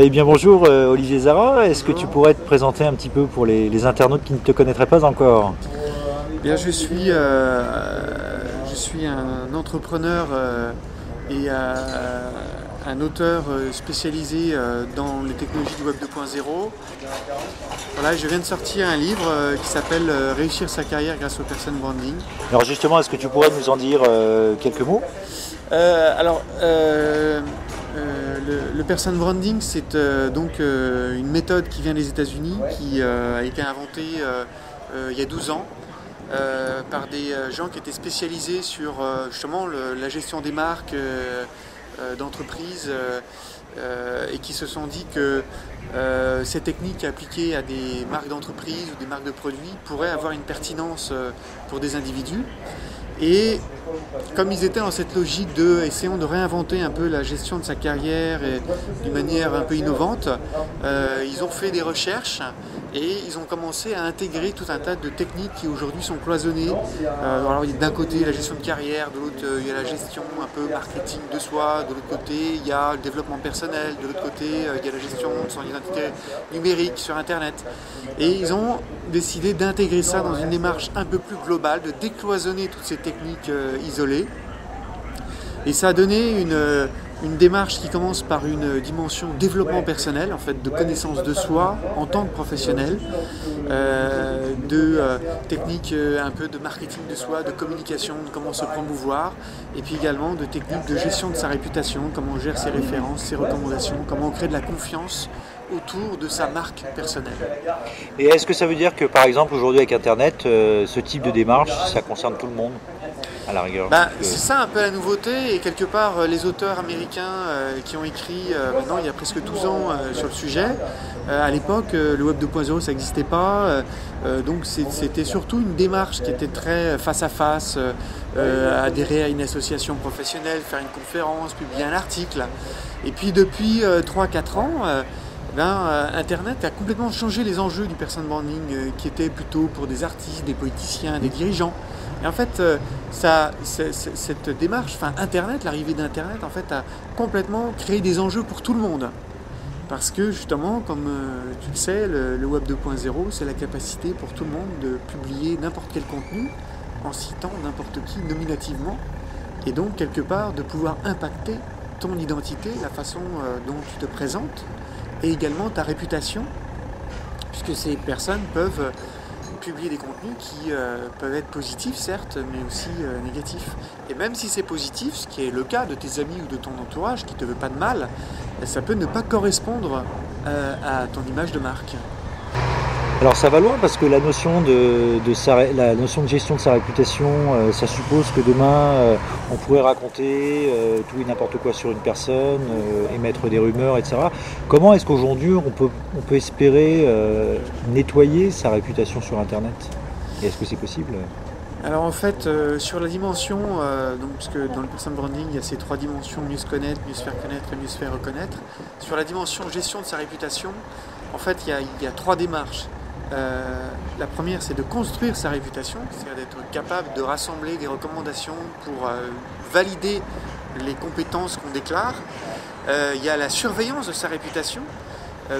Eh bien bonjour Olivier Zara, est-ce que tu pourrais te présenter un petit peu pour les internautes qui ne te connaîtraient pas encore? Bien, je suis un entrepreneur et un auteur spécialisé dans les technologies du Web 2.0. Voilà, je viens de sortir un livre qui s'appelle Réussir sa carrière grâce au personal branding. Alors justement, est-ce que tu pourrais nous en dire quelques mots? Euh, alors, euh, le personal branding, c'est une méthode qui vient des États-Unis, qui a été inventée il y a 12 ans. Par des gens qui étaient spécialisés sur justement la gestion des marques d'entreprises et qui se sont dit que ces techniques appliquées à des marques d'entreprise ou des marques de produits pourraient avoir une pertinence pour des individus. Et comme ils étaient dans cette logique de essayons de réinventer un peu la gestion de sa carrière et d'une manière un peu innovante, ils ont fait des recherches et ils ont commencé à intégrer tout un tas de techniques qui aujourd'hui sont cloisonnées. Alors d'un côté la gestion de carrière, de l'autre il y a la gestion un peu marketing de soi, de l'autre côté il y a le développement personnel, de l'autre côté il y a la gestion de son identité numérique sur Internet. Et ils ont décidé d'intégrer ça dans une démarche un peu plus globale, de décloisonner toutes ces techniques isolées. Et ça a donné une démarche qui commence par une dimension développement personnel, en fait, de connaissance de soi en tant que professionnel, de techniques un peu de marketing de soi, de communication, de comment se promouvoir, et puis également de techniques de gestion de sa réputation, comment on gère ses références, ses recommandations, comment on crée de la confiance autour de sa marque personnelle. Et est-ce que ça veut dire que par exemple aujourd'hui avec Internet, ce type de démarche, ça concerne tout le monde à la rigueur? C'est ça un peu la nouveauté et quelque part les auteurs américains qui ont écrit maintenant il y a presque 12 ans sur le sujet, à l'époque le Web 2.0 ça n'existait pas, donc c'était surtout une démarche qui était très face à face, adhérer à une association professionnelle, faire une conférence, publier un article. Et puis depuis 3-4 ans, Internet a complètement changé les enjeux du personal branding qui étaient plutôt pour des artistes, des politiciens, des dirigeants. Et en fait, cette démarche, Internet, l'arrivée d'Internet, en fait, a complètement créé des enjeux pour tout le monde. Parce que justement, comme tu le sais, le Web 2.0, c'est la capacité pour tout le monde de publier n'importe quel contenu en citant n'importe qui nominativement. Et donc, quelque part, de pouvoir impacter ton identité, la façon dont tu te présentes, et également ta réputation, puisque ces personnes peuvent publier des contenus qui peuvent être positifs certes, mais aussi négatifs. Et même si c'est positif, ce qui est le cas de tes amis ou de ton entourage qui ne te veut pas de mal, ça peut ne pas correspondre à ton image de marque. Alors ça va loin parce que la notion la notion de gestion de sa réputation, ça suppose que demain on pourrait raconter tout et n'importe quoi sur une personne, émettre des rumeurs, etc. Comment est-ce qu'aujourd'hui on peut espérer nettoyer sa réputation sur Internet? Et est-ce que c'est possible? Alors en fait, sur la dimension, parce que dans le personal branding, il y a ces trois dimensions, mieux se connaître, mieux se faire connaître et mieux se faire reconnaître. Sur la dimension gestion de sa réputation, en fait, il y a trois démarches. La première, c'est de construire sa réputation, c'est-à-dire d'être capable de rassembler des recommandations pour valider les compétences qu'on déclare. Il y a la surveillance de sa réputation,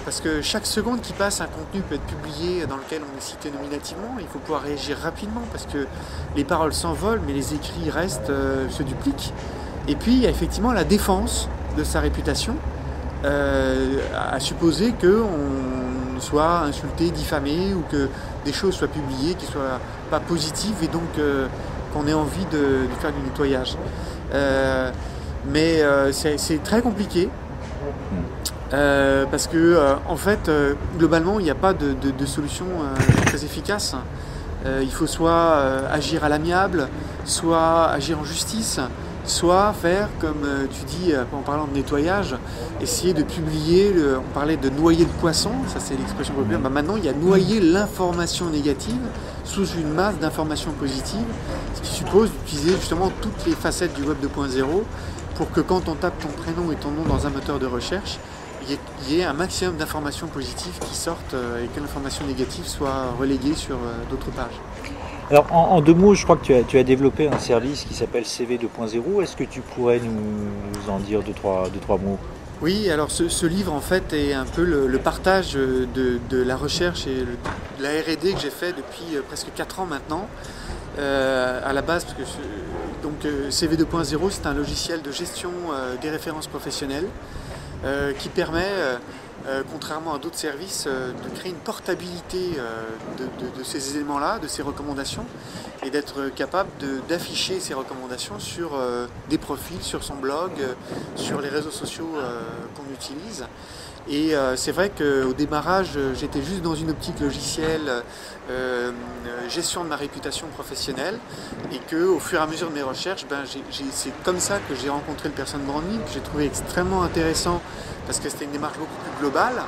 parce que chaque seconde qui passe, un contenu peut être publié dans lequel on est cité nominativement. Il faut pouvoir réagir rapidement parce que les paroles s'envolent, mais les écrits restent, se dupliquent. Et puis, il y a effectivement la défense de sa réputation, à supposer qu'on soit insulté, diffamé ou que des choses soient publiées qui ne soient pas positives et donc qu'on ait envie de faire du nettoyage. Mais c'est très compliqué parce que en fait globalement il n'y a pas de solution très efficace. Il faut soit agir à l'amiable, soit agir en justice, soit faire, comme tu dis en parlant de nettoyage, essayer de publier, on parlait de noyer le poisson, ça c'est l'expression populaire, maintenant il y a noyer l'information négative sous une masse d'informations positives, ce qui suppose d'utiliser justement toutes les facettes du Web 2.0 pour que quand on tape ton prénom et ton nom dans un moteur de recherche, il y ait un maximum d'informations positives qui sortent et que l'information négative soit reléguée sur d'autres pages. Alors en deux mots, je crois que tu as développé un service qui s'appelle CV 2.0. Est-ce que tu pourrais nous en dire deux, trois mots? Oui, alors ce livre en fait est un peu le partage de la recherche et de la R&D que j'ai fait depuis presque 4 ans maintenant. À la base, parce que CV 2.0, c'est un logiciel de gestion des références professionnelles qui permet, contrairement à d'autres services, de créer une portabilité de ces éléments-là, de ces recommandations, et d'être capable d'afficher ces recommandations sur des profils, sur son blog, sur les réseaux sociaux qu'on utilise. Et c'est vrai qu'au démarrage, j'étais juste dans une optique logicielle, gestion de ma réputation professionnelle, et qu'au fur et à mesure de mes recherches, c'est comme ça que j'ai rencontré le personal branding, que j'ai trouvé extrêmement intéressant, parce que c'était une démarche beaucoup plus globale,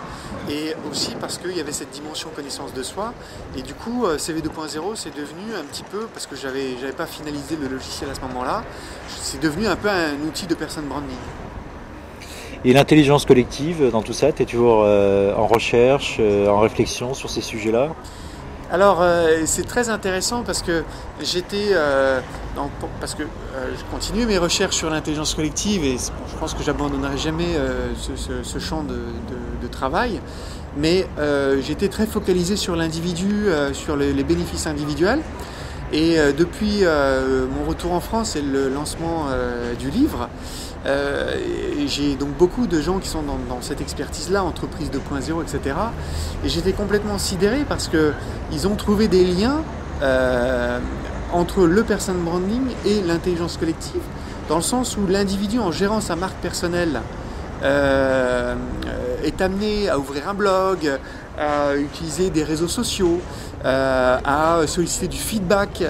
et aussi parce qu'il y avait cette dimension connaissance de soi. Et du coup, CV 2.0, c'est devenu un petit peu, parce que j'avais pas finalisé le logiciel à ce moment-là, c'est devenu un peu un outil de personal branding. Et l'intelligence collective, dans tout ça, tu es toujours en recherche, en réflexion sur ces sujets-là? Alors, c'est très intéressant parce que je continue mes recherches sur l'intelligence collective et je pense que j'abandonnerai jamais ce champ de travail. Mais j'étais très focalisé sur l'individu, sur les bénéfices individuels. Et depuis mon retour en France et le lancement du livre, j'ai donc beaucoup de gens qui sont dans cette expertise-là, entreprise 2.0, etc. Et j'étais complètement sidéré parce qu'ils ont trouvé des liens entre le personal branding et l'intelligence collective, dans le sens où l'individu, en gérant sa marque personnelle, est amené à ouvrir un blog, à utiliser des réseaux sociaux, à solliciter du feedback,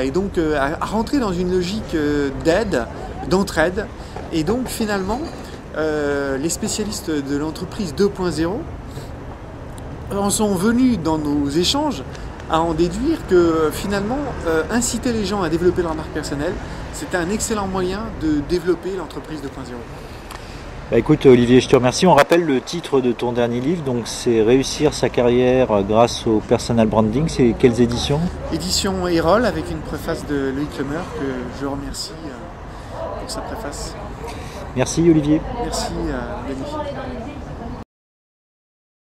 et donc à rentrer dans une logique d'aide, d'entraide. Et donc finalement, les spécialistes de l'entreprise 2.0 en sont venus dans nos échanges à en déduire que finalement, inciter les gens à développer leur marque personnelle, c'était un excellent moyen de développer l'entreprise 2.0. Bah écoute Olivier, je te remercie. On rappelle le titre de ton dernier livre, donc c'est Réussir sa carrière grâce au personal branding. C'est quelles éditions? Édition Erol avec une préface de Loïc Lemeur que je remercie pour sa préface. Merci Olivier. Merci Denis.